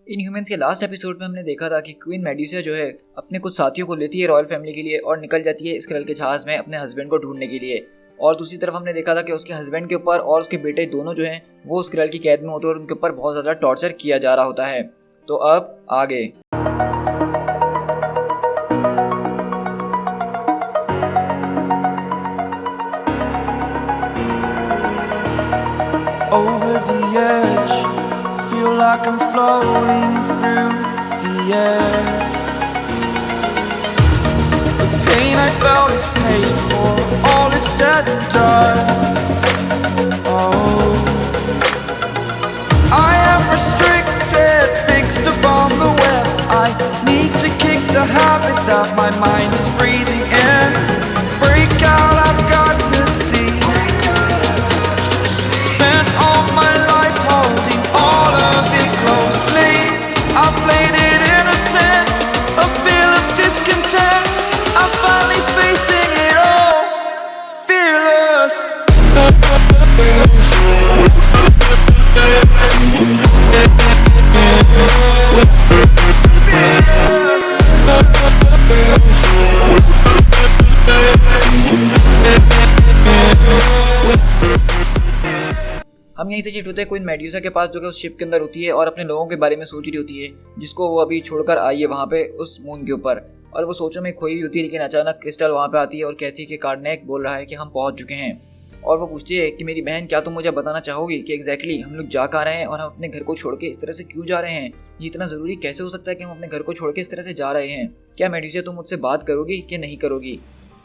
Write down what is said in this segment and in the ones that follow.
Inhumans के last episode में हमने देखा था कि क्वीन मेडुसा जो है अपने कुछ साथियों को लेती है रॉयल फैमिली के लिए और निकल जाती है स्क्रल के जहाज में अपने हस्बैंड को ढूंढने के लिए। और दूसरी तरफ हमने देखा था कि उसके हस्बैंड के ऊपर और उसके बेटे दोनों जो हैं वो स्क्रल की कैद में होते हैं और उनके ऊपर बहुत ज़्यादा टॉर्चर किया जा रहा होता है। तो अब आगे over the edge, feel like I'm floating through the air. The pain I felt is paid for, all is said and done. Oh, I am restricted, fixed upon the web. I need to kick the habit that my mind is breathing in. Break out, I've got to see. Spent all my life holding all of it closely. I played it innocent, a feel of discontent. I'm finally facing it all, fearless. हम यहीं से shift होते हैं queen Medusa के पास जो कि उस ship के अंदर होती है और अपने लोगों के बारे में सोच रही होती है जिसको वो अभी छोड़कर आई है वहाँ पे उस मून के ऊपर। और वो सोचों में खोई हुई होती है, लेकिन अचानक क्रिस्टल वहाँ पे आती है और कहती है कि कार्डनेक बोल रहा है कि हम पहुँच चुके हैं। और वो पूछती है कि मेरी बहन क्या तुम मुझे बताना चाहोगी कि एग्जैक्टली हम लोग जा कहाँ रहे हैं और हम अपने घर को छोड़ के इस तरह से क्यों जा रहे हैं। ये इतना ज़रूरी कैसे हो सकता है कि हम अपने घर को छोड़ के इस तरह से जा रहे हैं। क्या मेडुसा तुम मुझसे बात करोगी कि नहीं करोगी।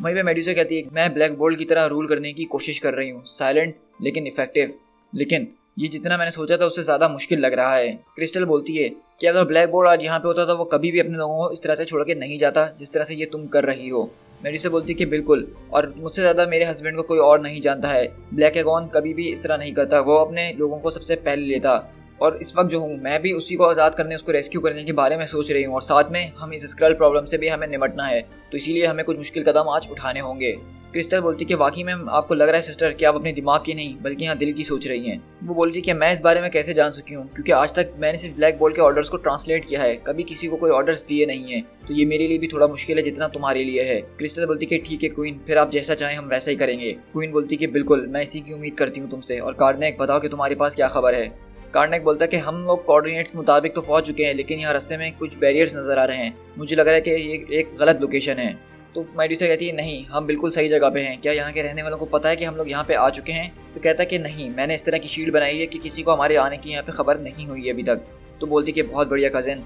वहीं पे मेडुसा कहती है मैं ब्लैक बोल्ट की तरह रूल करने की कोशिश कर रही हूँ, साइलेंट लेकिन इफेक्टिव, लेकिन ये जितना मैंने सोचा था उससे ज़्यादा मुश्किल लग रहा है। क्रिस्टल बोलती है कि अगर ब्लैक बोर्ड आज यहाँ पे होता तो वो कभी भी अपने लोगों को इस तरह से छोड़ के नहीं जाता जिस तरह से ये तुम कर रही हो। मेडुसा बोलती है कि बिल्कुल, और मुझसे ज़्यादा मेरे हस्बैंड को कोई और नहीं जानता है। ब्लैक एगॉन कभी भी इस तरह नहीं करता, वो अपने लोगों को सबसे पहले लेता। और इस वक्त जो हूँ मैं भी उसी को आज़ाद करने, उसको रेस्क्यू करने के बारे में सोच रही हूँ। और साथ में हम इस स्क्रल प्रॉब्लम से भी हमें निपटना है, तो इसीलिए हमें कुछ मुश्किल कदम आज उठाने होंगे। क्रिस्टल बोलती कि वाकई में आपको लग रहा है सिस्टर कि आप अपने दिमाग की नहीं बल्कि यहाँ दिल की सोच रही हैं। वो बोलती कि मैं इस बारे में कैसे जान सकी हूँ, क्योंकि आज तक मैंने सिर्फ ब्लैक बोल्ट के ऑर्डर्स को ट्रांसलेट किया है, कभी किसी को कोई ऑर्डर्स दिए नहीं है, तो ये मेरे लिए भी थोड़ा मुश्किल है जितना तुम्हारे लिए है। क्रिस्टल बोलती कि ठीक है क्वीन, फिर आप जैसा चाहें हम वैसा ही करेंगे। क्वीन बोलती कि बिल्कुल, मैं इसी की उम्मीद करती हूँ तुमसे। और कार्डनेक बताओ कि तुम्हारे पास क्या खबर है। कार्डनेक बोलता है कि हम लोग कोऑर्डिनेट्स मुताबिक तो पहुंच चुके हैं, लेकिन यहाँ रास्ते में कुछ बैरियर्स नज़र आ रहे हैं, मुझे लग रहा है कि ये एक गलत लोकेशन है। तो मेडुसा कहती है नहीं, हम बिल्कुल सही जगह पे हैं, क्या यहाँ के रहने वालों को पता है कि हम लोग यहाँ पे आ चुके हैं। तो कहता है कि नहीं, मैंने इस तरह की शील्ड बनाई है कि किसी को हमारे आने की यहाँ पे खबर नहीं हुई है अभी तक। तो बोलती कि बहुत बढ़िया कज़न।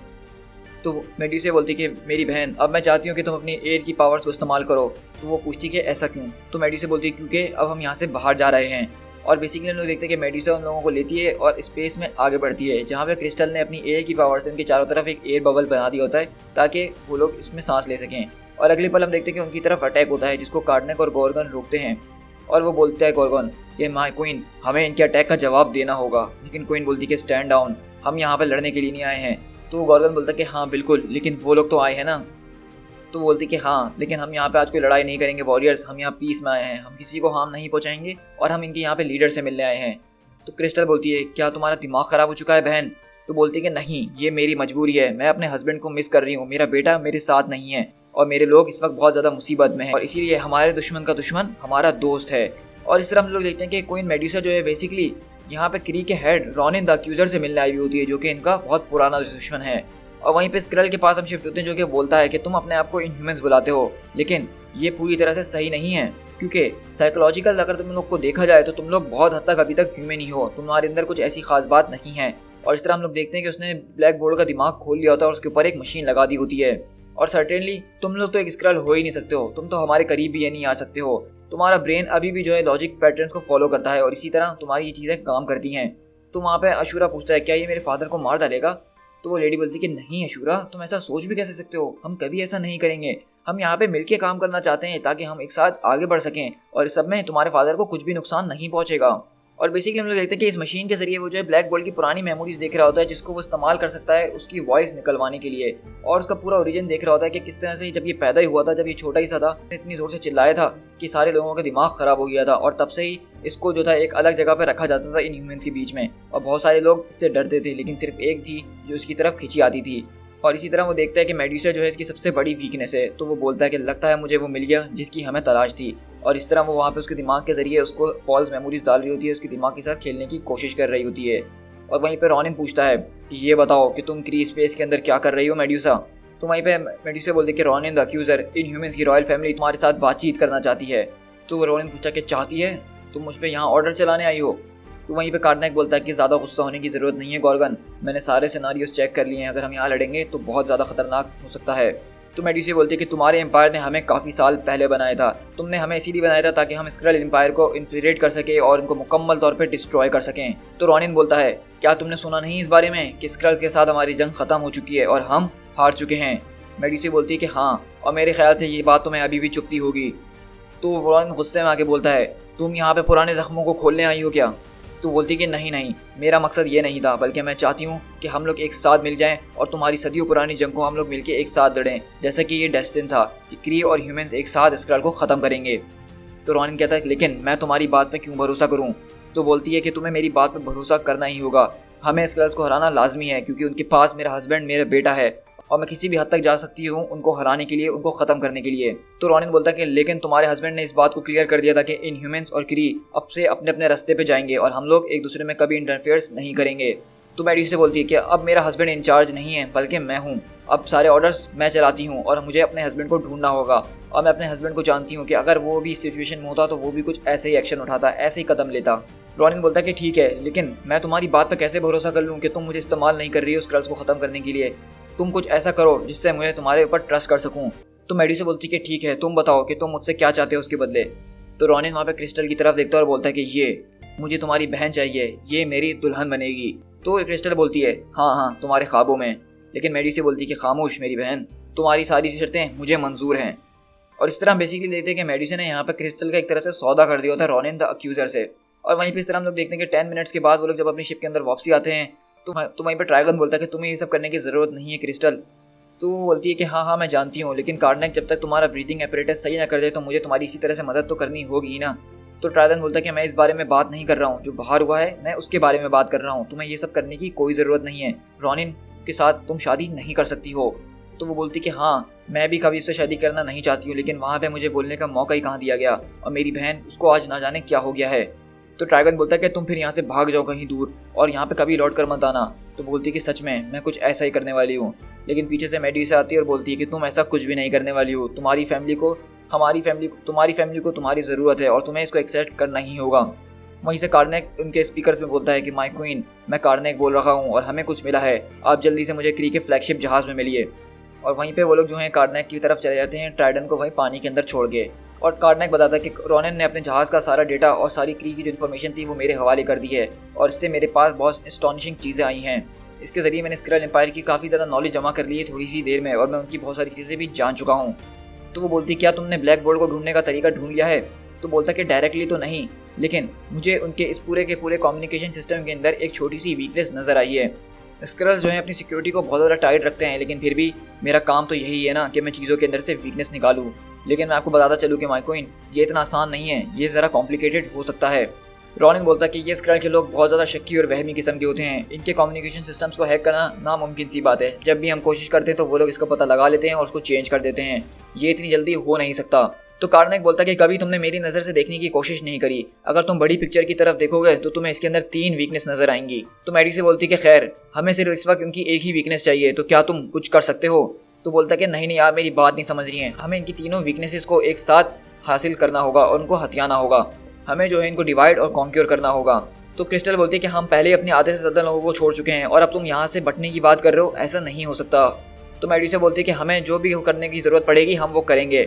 तो मेडुसा बोलती कि मेरी बहन, अब मैं चाहती हूँ कि तुम अपनी एयर की पावर्स को इस्तेमाल करो। तो वो पूछती कि ऐसा क्यों। तो मेडुसा बोलती है क्योंकि अब हम यहाँ से बाहर जा रहे हैं। और बेसिकली हम लोग देखते हैं कि मेडुसा उन लोगों को लेती है और स्पेस में आगे बढ़ती है, जहाँ पे क्रिस्टल ने अपनी एयर की पावर से उनके चारों तरफ एक एयर बबल बना दिया होता है ताकि वो लोग इसमें सांस ले सकें। और अगले पल हम देखते हैं कि उनकी तरफ अटैक होता है, जिसको कार्डनेक और गोर्गन रोकते हैं। और वो बोलता है गोर्गन कि माय क्वीन, हमें इनके अटैक का जवाब देना होगा। लेकिन क्वीन बोलती है कि स्टैंड डाउन, हम यहाँ पर लड़ने के लिए नहीं आए हैं। तो गोर्गन बोलता है कि हाँ बिल्कुल, लेकिन वो लोग तो आए हैं ना। तो बोलती कि हाँ, लेकिन हम यहाँ पे आज कोई लड़ाई नहीं करेंगे वॉरियर्स, हम यहाँ पीस में आए हैं, हम किसी को हार्म नहीं पहुँचाएंगे और हम इनके यहाँ पे लीडर से मिलने आए हैं। तो क्रिस्टल बोलती है क्या तुम्हारा दिमाग ख़राब हो चुका है बहन। तो बोलती है कि नहीं, ये मेरी मजबूरी है, मैं अपने हस्बैंड को मिस कर रही हूँ, मेरा बेटा मेरे साथ नहीं है और मेरे लोग इस वक्त बहुत ज़्यादा मुसीबत में है, और इसीलिए हमारे दुश्मन का दुश्मन हमारा दोस्त है। और इस तरह हम लोग देखते हैं कि क्वीन मेडुसा जो है बेसिकली यहाँ पे क्री के हेड रॉनिन द अक्यूजर से मिलने आई हुई होती है, जो कि इनका बहुत पुराना दुश्मन है। और वहीं पे स्क्रल के पास हम शिफ्ट होते हैं, जो कि बोलता है कि तुम अपने आप को इनह्यूमंस बुलाते हो, लेकिन ये पूरी तरह से सही नहीं है, क्योंकि साइकोलॉजिकल अगर तुम लोग को देखा जाए तो तुम लोग बहुत हद तक अभी तक ह्यूमन ही हो, तुम्हारे अंदर कुछ ऐसी खास बात नहीं है। और इस तरह हम लोग देखते हैं कि उसने ब्लैक बोर्ड का दिमाग खोल लिया होता है और उसके ऊपर एक मशीन लगा दी होती है। और सर्टेनली तुम लोग तो एक स्क्रल हो ही नहीं सकते हो, तुम तो हमारे करीब भी नहीं आ सकते हो। तुम्हारा ब्रेन अभी भी जो है लॉजिक पैटर्न्स को फॉलो करता है और इसी तरह तुम्हारी ये चीज़ें काम करती हैं। तो वहाँ पे अशूरा पूछता है क्या ये मेरे फादर को मार डालेगा। तो वो लेडी बोलती कि नहीं अशूरा, तुम ऐसा सोच भी कैसे सकते हो, हम कभी ऐसा नहीं करेंगे, हम यहाँ पे मिलके काम करना चाहते हैं ताकि हम एक साथ आगे बढ़ सकें और इस सब में तुम्हारे फादर को कुछ भी नुकसान नहीं पहुँचेगा। और बेसिकली हम लोग देखते हैं कि इस मशीन के जरिए वो जो है ब्लैक बोल्ट की पुरानी मेमोरीज देख रहा होता है, जिसको वो इस्तेमाल कर सकता है उसकी वॉइस निकलवाने के लिए, और उसका पूरा ओरिजिन देख रहा होता है कि किस तरह से जब ये पैदा ही हुआ था, जब ये छोटा ही सा था, इतनी जोर से चिल्लाया था कि सारे लोगों का दिमाग खराब हो गया था, और तब से ही इसको जो था एक अलग जगह पर रखा जाता था इन ह्यूमंस के बीच में, और बहुत सारे लोग इससे डरते थे, लेकिन सिर्फ एक थी जो इसकी तरफ खींची आती थी। और इसी तरह वो देखता है कि मेडुसा जो है इसकी सबसे बड़ी वीकनेस है, तो वो बोलता है कि लगता है मुझे वो मिल गया जिसकी हमें तलाश थी। और इस तरह वो वहाँ पे उसके दिमाग के जरिए उसको फॉल्स मेमोरीज डाल रही होती है, उसके दिमाग के साथ खेलने की कोशिश कर रही होती है। और वहीं पे रॉनिन पूछता है कि ये बताओ कि तुम क्री स्पेस के अंदर क्या कर रही हो मेडुसा। तो वहीं पे मेडुसा बोलती है कि Ronin the accuser, in humans की रॉयल फैमिली तुम्हारे साथ बातचीत करना चाहती है। तो रॉनिन पूछता है कि चाहती है, तुम मुझ पर यहाँ ऑर्डर चलाने आई हो। तो वहीं पे कार्डनैक बोलता है कि ज़्यादा गुस्सा होने की ज़रूरत नहीं है गॉर्गन, मैंने सारे सिनारियोस चेक कर लिए हैं, अगर हम यहाँ लड़ेंगे तो बहुत ज़्यादा खतरनाक हो सकता है। तो मेडुसा बोलती है कि तुम्हारे एम्पायर ने हमें काफ़ी साल पहले बनाया था, तुमने हमें इसीलिए बनाया था ताकि हम स्क्रल एम्पायर को इन्फिल्ट्रेट कर सके और इनको मुकम्मल तौर पर डिस्ट्रॉय कर सकें। तो रॉनिन बोलता है क्या तुमने सुना नहीं इस बारे में कि स्क्रल के साथ हमारी जंग ख़त्म हो चुकी है और हम हार चुके हैं। मेडुसा बोलती है कि हाँ, और मेरे ख्याल से ये बात तुम्हें अभी भी चुपती होगी। तो रॉनिन गुस्से में आके बोलता है तुम यहाँ पे पुराने जख्मों को खोलने आई हो क्या। तो बोलती कि नहीं, मेरा मकसद ये नहीं था, बल्कि मैं चाहती हूँ कि हम लोग एक साथ मिल जाएं और तुम्हारी सदियों पुरानी जंग को हम लोग मिलके एक साथ लड़ें, जैसा कि ये डेस्टिन था कि क्री और ह्यूमंस एक साथ स्क्रल को ख़त्म करेंगे। तो रॉनिन कहता है लेकिन मैं तुम्हारी बात पे क्यों भरोसा करूँ। तो बोलती है कि तुम्हें मेरी बात पे भरोसा करना ही होगा, हमें स्क्रल्स को हराना लाजमी है, क्योंकि उनके पास मेरा हस्बैंड मेरा बेटा है और मैं किसी भी हद तक जा सकती हूँ उनको हराने के लिए, उनको ख़त्म करने के लिए। तो रॉनिन बोलता है कि लेकिन तुम्हारे हस्बैंड ने इस बात को क्लियर कर दिया था कि इन ह्यूमंस और क्री अब से अपने अपने रास्ते पे जाएंगे और हम लोग एक दूसरे में कभी इंटरफेयर्स नहीं करेंगे। तो मेडुसा बोलती है कि अब मेरा हस्बैंड इंचार्ज नहीं है बल्कि मैं हूँ, अब सारे ऑर्डर्स मैं चलाती हूँ और मुझे अपने हस्बैंड को ढूंढना होगा। और मैं अपने हस्बैंड को जानती हूँ कि अगर वो भी इस सिचुएशन में होता तो वो भी कुछ ऐसे ही एक्शन उठाता, ऐसे ही कदम लेता। रॉनिन बोलता है कि ठीक है, लेकिन मैं तुम्हारी बात पर कैसे भरोसा कर लूँ कि तुम मुझे इस्तेमाल नहीं कर रही हो स्क्रल्स को ख़त्म करने के लिए, तुम कुछ ऐसा करो जिससे मुझे तुम्हारे ऊपर ट्रस्ट कर सकूं। तो मेडुसा बोलती है कि ठीक है, तुम बताओ कि तुम मुझसे क्या चाहते हो उसके बदले। तो रॉनिन वहाँ पे क्रिस्टल की तरफ देखता है और बोलता है कि ये मुझे तुम्हारी बहन चाहिए, ये मेरी दुल्हन बनेगी। तो क्रिस्टल बोलती है हाँ, तुम्हारे ख्वाबों में। लेकिन मेडुसा बोलती है कि खामोश मेरी बहन, तुम्हारी सारी शर्तें मुझे मंजूर हैं। और इस तरह बेसिकली देखते हैं कि मेडुसा ने यहाँ पर क्रिस्टल का एक तरह से सौदा कर दिया होता है रॉनिन द अक्यूजर से। और वहीं पर इस तरह हम लोग देखते हैं कि 10 मिनट्स के बाद वो लोग जब अपनी शिप के अंदर वापसी आते हैं तो वहीं पर ट्राइगन बोलता है कि तुम्हें ये सब करने की ज़रूरत नहीं है क्रिस्टल। तो वो बोलती है कि हाँ, मैं जानती हूँ, लेकिन कार्डनैक जब तक तुम्हारा ब्रीथिंग एपरेटस सही ना कर दे तो मुझे तुम्हारी इसी तरह से मदद तो करनी होगी ही ना। तो ट्राइगन बोलता है कि मैं इस बारे में बात नहीं कर रहा हूँ, जो बाहर हुआ है मैं उसके बारे में बात कर रहा हूँ, तुम्हें ये सब करने की कोई ज़रूरत नहीं है, रॉनिन के साथ तुम शादी नहीं कर सकती हो। तो वो बोलती कि हाँ, मैं भी कभी इससे शादी करना नहीं चाहती हूँ, लेकिन वहाँ पर मुझे बोलने का मौका ही कहाँ दिया गया, और मेरी बहन उसको आज ना जाने क्या हो गया है। तो ट्राइगन बोलता है कि तुम फिर यहाँ से भाग जाओ कहीं दूर और यहाँ पे कभी लौट कर मत आना। तो बोलती है कि सच में मैं कुछ ऐसा ही करने वाली हूँ। लेकिन पीछे से मेडुसा आती है और बोलती है कि तुम ऐसा कुछ भी नहीं करने वाली हो, तुम्हारी फैमिली को तुम्हारी ज़रूरत है और तुम्हें इसको एक्सेप्ट करना ही होगा। वहीं से कार्डनैक उनके स्पीकर्स में बोलता है कि माय क्वीन, मैं कार्डनैक बोल रहा हूँ और हमें कुछ मिला है, आप जल्दी से मुझे क्री के फ्लैगशिप जहाज़ में मिलिए। और वहीं पे वो लोग जो हैं कार्डनैक की तरफ चले जाते हैं, ट्राइडन को वहीं पानी के अंदर छोड़ के। और कार्डनैक बताता है कि रॉनिन ने अपने जहाज़ का सारा डेटा और सारी क्री की जो इन्फॉर्मेशन थी वो मेरे हवाले कर दी है, और इससे मेरे पास बहुत एस्टॉनिशिंग चीज़ें आई हैं। इसके ज़रिए मैंने स्क्रल एम्पायर की काफ़ी ज़्यादा नॉलेज जमा कर ली है थोड़ी सी देर में, और मैं उनकी बहुत सारी चीज़ें भी जान चुका हूँ। तो वो बोलती क्या तुमने ब्लैक बोर्ड को ढूंढने का तरीका ढूंढ लिया है। तो बोलता कि डायरेक्टली तो नहीं, लेकिन मुझे उनके इस पूरे के पूरे कम्युनिकेशन सिस्टम के अंदर एक छोटी सी वीकनेस नज़र आई है। स्क्रल्स जो है अपनी सिक्योरिटी को बहुत ज़्यादा टाइट रखते हैं, लेकिन फिर भी मेरा काम तो यही है ना कि मैं चीज़ों के अंदर से वीकनेस निकालूं। लेकिन मैं आपको बताता चलूँ कि माय क्वीन, ये इतना आसान नहीं है, ये ज़रा कॉम्प्लिकेटेड हो सकता है। रॉनिन बोलता कि ये स्क्रल के लोग बहुत ज़्यादा शक्की और वहमी किस्म के होते हैं, इनके कम्युनिकेशन सिस्टम्स को हैक करना नामुमकिन सी बात है। जब भी हम कोशिश करते हैं तो वो लोग इसका पता लगा लेते हैं और उसको चेंज कर देते हैं, ये इतनी जल्दी हो नहीं सकता। तो कार्डनैक बोलता कि कभी तुमने मेरी नज़र से देखने की कोशिश नहीं करी, अगर तुम बड़ी पिक्चर की तरफ देखोगे तो तुम्हें इसके अंदर 3 वीकनेस नज़र आएंगी। तो मेडुसा बोलती कि खैर, हमें सिर्फ इस वक्त उनकी एक ही वीकनेस चाहिए, तो क्या तुम कुछ कर सकते हो। तो बोलता कि नहीं आप मेरी बात नहीं समझ रही हैं, हमें इनकी तीनों वीकनेसेस को एक साथ हासिल करना होगा और उनको हथियाना होगा, हमें जो है इनको डिवाइड और कॉन्क्योर करना होगा। तो क्रिस्टल बोलती है कि हम पहले अपने आधे से ज़्यादा लोगों को छोड़ चुके हैं और अब तुम यहाँ से बटने की बात कर रहे हो, ऐसा नहीं हो सकता। तो मेडुसा बोलती है कि हमें जो भी करने की ज़रूरत पड़ेगी हम वो करेंगे।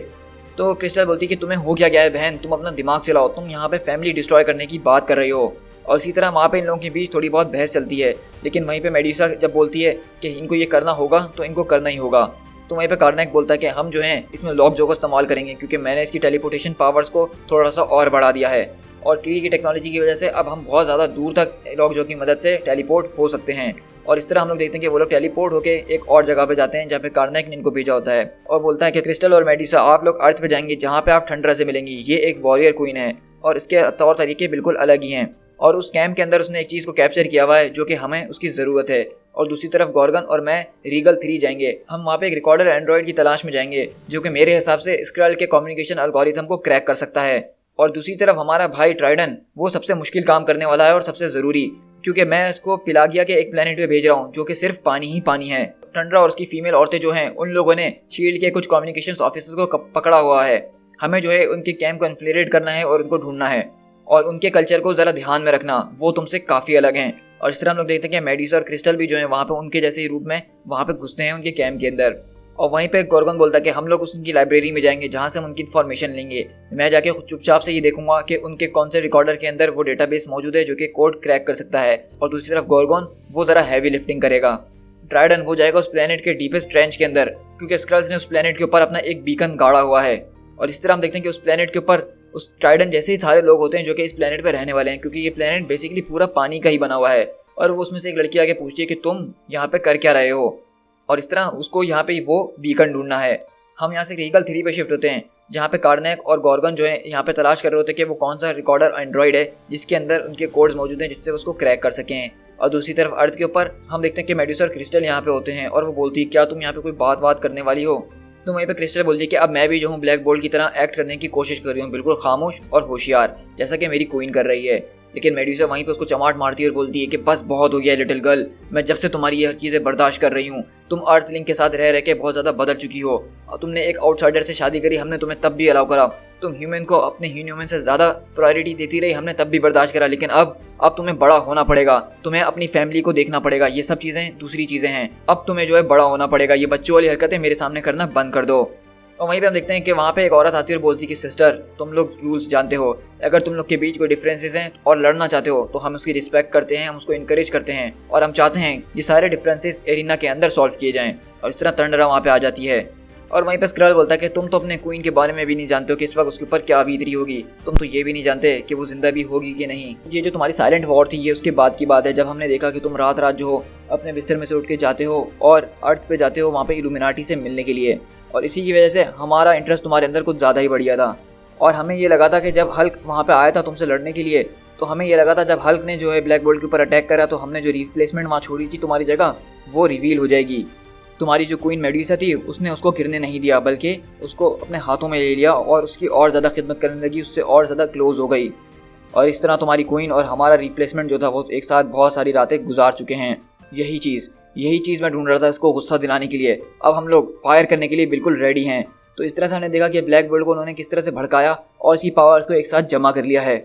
तो क्रिस्टल बोलती है कि तुम्हें हो क्या गया है बहन, तुम अपना दिमाग चलाओ, तुम यहाँ पे फैमिली डिस्ट्रॉय करने की बात कर रही हो। और इसी तरह वहाँ पे इन लोगों के बीच थोड़ी बहुत बहस चलती है, लेकिन वहीं पे मेडुसा जब बोलती है कि इनको ये करना होगा तो इनको करना ही होगा। तो वहीं पे कार्नाक बोलता है कि हम जो है इसमें लॉक जो का इस्तेमाल करेंगे क्योंकि मैंने इसकी टेलीपोर्टेशन पावर्स को थोड़ा सा और बढ़ा दिया है और की टेक्नोलॉजी की वजह से अब हम बहुत ज़्यादा दूर तक लॉक जो की मदद से टेलीपोर्ट हो सकते हैं। और इस तरह हम लोग देखते हैं कि वो लोग टेलीपोर्ट होकर एक और जगह पे जाते हैं जहाँ पे कार्नाक ने इनको भेजा होता है और बोलता है कि क्रिस्टल और मेडुसा आप लोग अर्थ पे जाएंगे जहाँ पे आप थंडरा से मिलेंगी। ये एक वॉरियर क्वीन है और इसके तौर तरीके बिल्कुल अलग ही हैं और उस कैंप के अंदर उसने एक चीज़ को कैप्चर किया हुआ है जो कि हमें उसकी ज़रूरत है। और दूसरी तरफ गॉर्गन और मैं रीगल 3 जाएंगे, हम वहाँ पे एक रिकॉर्डर एंड्रॉइड की तलाश में जाएंगे जो कि मेरे हिसाब से स्क्रल के कम्युनिकेशन एल्गोरिथम को क्रैक कर सकता है। और दूसरी तरफ हमारा भाई ट्राइडन वो सबसे मुश्किल काम करने वाला है और सबसे ज़रूरी, क्योंकि मैं इसको पिलागिया के एक प्लेनेट पे भेज रहा हूँ जो कि सिर्फ पानी ही पानी है। टंड्रा और उसकी फीमेल औरतें जो हैं उन लोगों ने शील्ड के कुछ कम्युनिकेशन ऑफिसर्स को पकड़ा हुआ है। हमें जो है उनके कैंप को इन्फ्लेरेट करना है और उनको ढूंढना है और उनके कल्चर को ज़रा ध्यान में रखना, वो तुमसे काफ़ी अलग हैं। और इस तरह हम लोग देखते हैं कि मेडुसा और क्रिस्टल भी जो है वहाँ पे उनके जैसे ही रूप में वहाँ पे घुसते हैं उनके कैंप के अंदर। और वहीं पे गॉर्गन बोलता है कि हम लोग उनकी लाइब्रेरी में जाएंगे जहाँ से हम उनकी इन्फॉर्मेशन लेंगे। मैं जाके खुद चुपचाप से ये देखूंगा कि उनके कौन से रिकॉर्डर के अंदर वो डेटाबेस मौजूद है जो कि कोड क्रैक कर सकता है। और दूसरी तरफ गॉर्गन वो ज़रा हैवी लिफ्टिंग करेगा। ट्राइडन वो जाएगा उस प्लेनेट के डीपेस्ट ट्रेंच के अंदर क्योंकि स्क्रल्स ने उस प्लेनेट के ऊपर अपना एक बीकन गाड़ा हुआ है। और इस तरह हम देखते हैं कि उस प्लेनेट के ऊपर उस ट्राइडन जैसे ही सारे लोग होते हैं जो कि इस प्लेनेट पे रहने वाले हैं क्योंकि ये प्लेनेट बेसिकली पूरा पानी का ही बना हुआ है। और वो उसमें से एक लड़की आके पूछती है कि तुम यहाँ पे कर क्या रहे हो, और इस तरह उसको यहाँ पे वो बीकन ढूंढना है। हम यहाँ से रीगल 3 पे शिफ्ट होते हैं जहाँ पे कार्नाक और गॉर्गन जो है यहाँ पे तलाश कर रहे होते हैं कि वो कौन सा रिकॉर्डर एंड्रॉइड है जिसके अंदर उनके कोड्स मौजूद हैं जिससे उसको क्रैक कर सकें। और दूसरी तरफ अर्थ के ऊपर हम देखते हैं कि मेडुसा और क्रिस्टल यहाँ पे होते हैं और वो बोलती है क्या तुम यहाँ पे कोई बात करने वाली हो। तो वहीं पे क्रिस्टल बोलती है कि अब मैं भी जो हूँ ब्लैक बोल्ट की तरह एक्ट करने की कोशिश कर रही हूँ, बिल्कुल खामोश और होशियार जैसा कि मेरी क्वीन कर रही है। लेकिन मेडुसा वहीं पे उसको चमाट मारती है और बोलती है कि बस बहुत हो गया लिटिल गर्ल, मैं जब से तुम्हारी ये चीज़ें बर्दाश्त कर रही हूँ। तुम अर्थलिंक के साथ रह के बहुत ज़्यादा बदल चुकी हो और तुमने एक आउटसाइडर से शादी करी, हमने तुम्हें तब भी अलाउ करा। तुम ह्यूमन को अपने ह्यूमन से ज़्यादा प्रायोरिटी देती रही, हमने तब भी बर्दाश्त करा। लेकिन अब तुम्हें बड़ा होना पड़ेगा, तुम्हें अपनी फैमिली को देखना पड़ेगा। ये सब चीज़ें दूसरी चीज़ें हैं, अब तुम्हें जो है बड़ा होना पड़ेगा। ये बच्चों वाली हरकतें मेरे सामने करना बंद कर दो। और वहीं पे हम देखते हैं कि वहाँ पे एक औरत आती है और बोलती है कि सिस्टर तुम लोग रूल्स जानते हो, अगर तुम लोग के बीच कोई डिफरेंसेस हैं और लड़ना चाहते हो तो हम उसकी रिस्पेक्ट करते हैं, हम उसको इनकरेज करते हैं और हम चाहते हैं ये सारे डिफरेंसेस एरिना के अंदर सॉल्व किए जाएं। और इस तरह टंडरा वहाँ पे आ जाती है और वहीं पे स्क्रल बोलता है कि तुम तो अपने क्वीन के बारे में भी नहीं जानते हो कि इस वक्त उसके ऊपर क्या बीत रही होगी, तुम तो ये भी नहीं जानते कि वो जिंदा भी होगी कि नहीं। ये जो तुम्हारी साइलेंट वॉर थी ये उसके बाद की बात है जब हमने देखा कि तुम रात रात जो हो अपने बिस्तर में से उठ के जाते हो और अर्थ पे जाते हो वहाँ पे इल्यूमिनाटी से मिलने के लिए। और इसी की वजह से हमारा इंटरेस्ट तुम्हारे अंदर कुछ ज़्यादा ही बढ़ गया था। और हमें ये लगा था कि जब हल्क वहाँ पे आया था तुमसे लड़ने के लिए तो हमें ये लगा था जब हल्क ने जो है ब्लैक बोल्ट के ऊपर अटैक करा तो हमने जो रिप्लेसमेंट वहाँ छोड़ी थी तुम्हारी जगह वो रिवील हो जाएगी। तुम्हारी जो क्वीन मेडुसा थी उसने उसको गिरने नहीं दिया बल्कि उसको अपने हाथों में ले लिया और उसकी और ज़्यादा खिदमत करने लगी, उससे और ज़्यादा क्लोज हो गई। और इस तरह तुम्हारी क्वीन और हमारा रिप्लेसमेंट जो था वो एक साथ बहुत सारी रातें गुजार चुके हैं। यही चीज़ मैं ढूंढ रहा था इसको गुस्सा दिलाने के लिए। अब हम लोग फायर करने के लिए बिल्कुल रेडी हैं। तो इस तरह से हमने देखा कि ब्लैक बोल्ट को उन्होंने किस तरह से भड़काया और इसकी पावर्स को एक साथ जमा कर लिया है।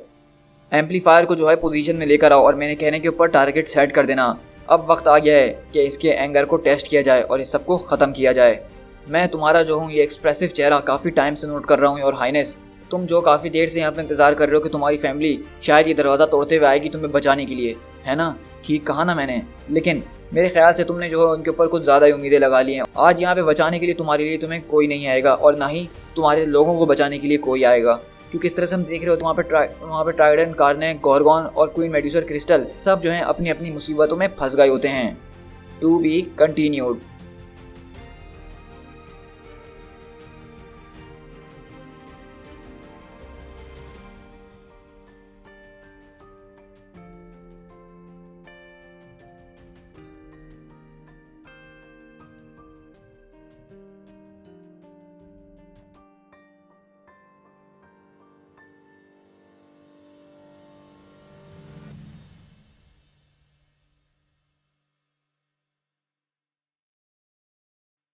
एम्पलीफायर को जो है पोजीशन में लेकर आओ और मैंने कहने के ऊपर टारगेट सेट कर देना। अब वक्त आ गया है कि इसके एंगर को टेस्ट किया जाए और इस सबको ख़त्म किया जाए। मैं तुम्हारा जो हूँ ये एक्सप्रेसिव चेहरा काफ़ी टाइम से नोट कर रहा हूँ और हाइनेस तुम जो काफ़ी देर से यहाँ पे इंतज़ार कर रहे हो कि तुम्हारी फैमिली शायद ये दरवाज़ा तोड़ते हुए आएगी तुम्हें बचाने के लिए, है ना? ठीक कहा ना मैंने? लेकिन मेरे ख्याल से तुमने जो है उनके ऊपर कुछ ज़्यादा ही उम्मीदें लगा ली हैं। आज यहाँ पे बचाने के लिए तुम्हें कोई नहीं आएगा और ना ही तुम्हारे लोगों को बचाने के लिए कोई आएगा, क्योंकि इस तरह से हम देख रहे हो तो वहाँ पे ट्राइडन, कार्नाक, गॉर्गन और क्वीन मेडुसा और क्रिस्टल सब जो हैं अपनी अपनी मुसीबतों में फंस गए होते हैं। To be continued.